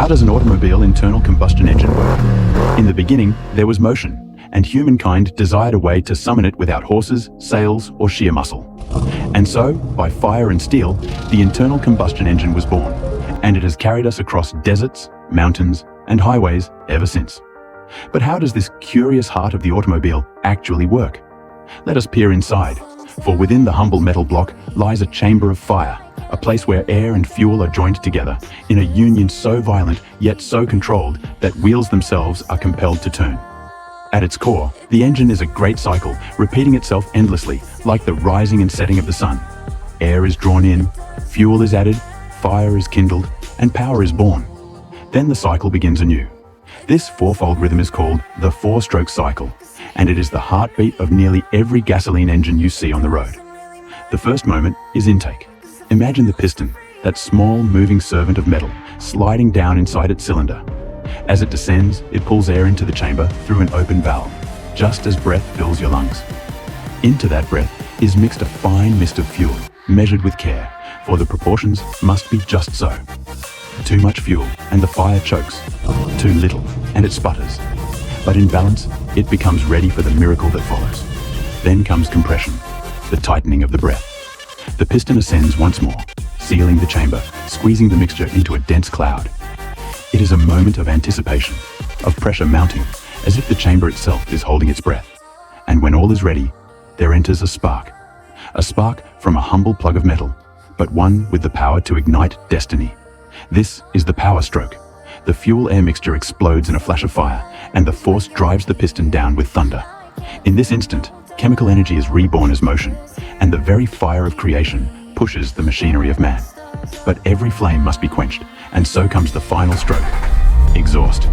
How does an automobile internal combustion engine work? In the beginning, there was motion, and humankind desired a way to summon it without horses, sails, or sheer muscle. And so, by fire and steel, the internal combustion engine was born, and it has carried us across deserts, mountains, and highways ever since. But how does this curious heart of the automobile actually work? Let us peer inside, for within the humble metal block lies a chamber of fire, a place where air and fuel are joined together in a union so violent yet so controlled that wheels themselves are compelled to turn. At its core, the engine is a great cycle, repeating itself endlessly, like the rising and setting of the sun. Air is drawn in, fuel is added, fire is kindled, and power is born. Then the cycle begins anew. This fourfold rhythm is called the four-stroke cycle, and it is the heartbeat of nearly every gasoline engine you see on the road. The first moment is intake. Imagine the piston, that small moving servant of metal, sliding down inside its cylinder. As it descends, it pulls air into the chamber through an open valve, just as breath fills your lungs. Into that breath is mixed a fine mist of fuel, measured with care, for the proportions must be just so. Too much fuel, and the fire chokes. Too little, and it sputters. But in balance, it becomes ready for the miracle that follows. Then comes compression, the tightening of the breath. The piston ascends once more, sealing the chamber, squeezing the mixture into a dense cloud. It is a moment of anticipation, of pressure mounting, as if the chamber itself is holding its breath. And when all is ready, there enters a spark from a humble plug of metal, but one with the power to ignite destiny. This is the power stroke. The fuel-air mixture explodes in a flash of fire, and the force drives the piston down with thunder. In this instant, chemical energy is reborn as motion, and the very fire of creation pushes the machinery of man. But every flame must be quenched, and so comes the final stroke. Exhaust.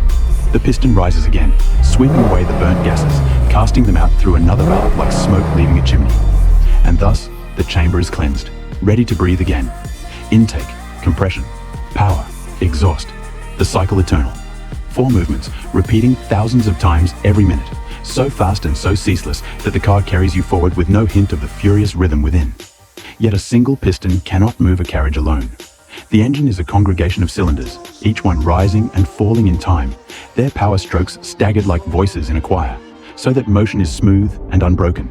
The piston rises again, sweeping away the burnt gases, casting them out through another valve like smoke leaving a chimney. And thus, the chamber is cleansed, ready to breathe again. Intake, compression, power, exhaust. The cycle eternal. 4 movements, repeating thousands of times every minute, so fast and so ceaseless that the car carries you forward with no hint of the furious rhythm within. Yet a single piston cannot move a carriage alone. The engine is a congregation of cylinders, each one rising and falling in time, their power strokes staggered like voices in a choir, so that motion is smooth and unbroken.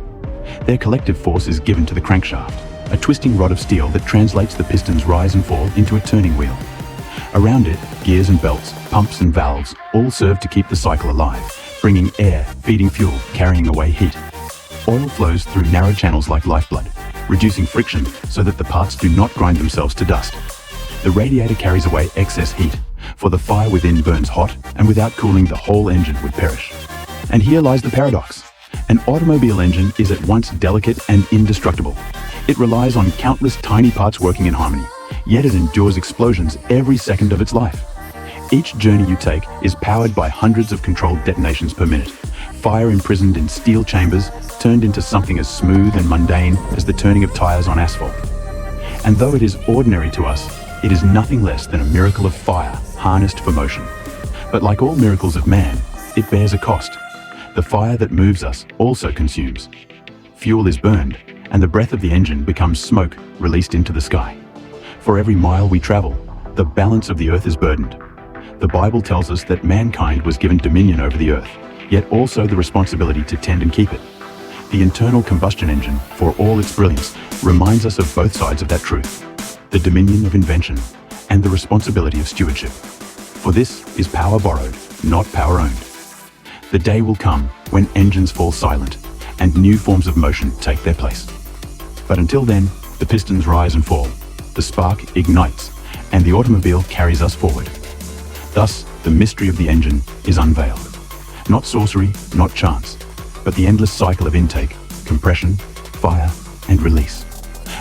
Their collective force is given to the crankshaft, a twisting rod of steel that translates the piston's rise and fall into a turning wheel. Around it, gears and belts, pumps and valves all serve to keep the cycle alive, bringing air, feeding fuel, carrying away heat. Oil flows through narrow channels like lifeblood, reducing friction so that the parts do not grind themselves to dust. The radiator carries away excess heat, for the fire within burns hot, and without cooling the whole engine would perish. And here lies the paradox. An automobile engine is at once delicate and indestructible. It relies on countless tiny parts working in harmony, yet it endures explosions every second of its life. Each journey you take is powered by hundreds of controlled detonations per minute, fire imprisoned in steel chambers, turned into something as smooth and mundane as the turning of tires on asphalt. And though it is ordinary to us, it is nothing less than a miracle of fire harnessed for motion. But like all miracles of man, it bears a cost. The fire that moves us also consumes. Fuel is burned, and the breath of the engine becomes smoke released into the sky. For every mile we travel, the balance of the earth is burdened. The Bible tells us that mankind was given dominion over the earth, yet also the responsibility to tend and keep it. The internal combustion engine, for all its brilliance, reminds us of both sides of that truth. The dominion of invention, and the responsibility of stewardship. For this is power borrowed, not power owned. The day will come when engines fall silent, and new forms of motion take their place. But until then, the pistons rise and fall, the spark ignites, and the automobile carries us forward. Thus, the mystery of the engine is unveiled. Not sorcery, not chance, but the endless cycle of intake, compression, fire, and release.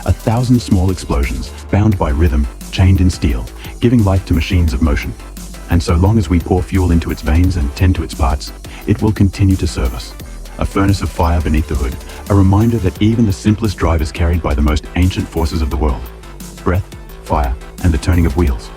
1,000 small explosions, bound by rhythm, chained in steel, giving life to machines of motion. And so long as we pour fuel into its veins and tend to its parts, it will continue to serve us. A furnace of fire beneath the hood, a reminder that even the simplest drive is carried by the most ancient forces of the world. Breath, fire, and the turning of wheels.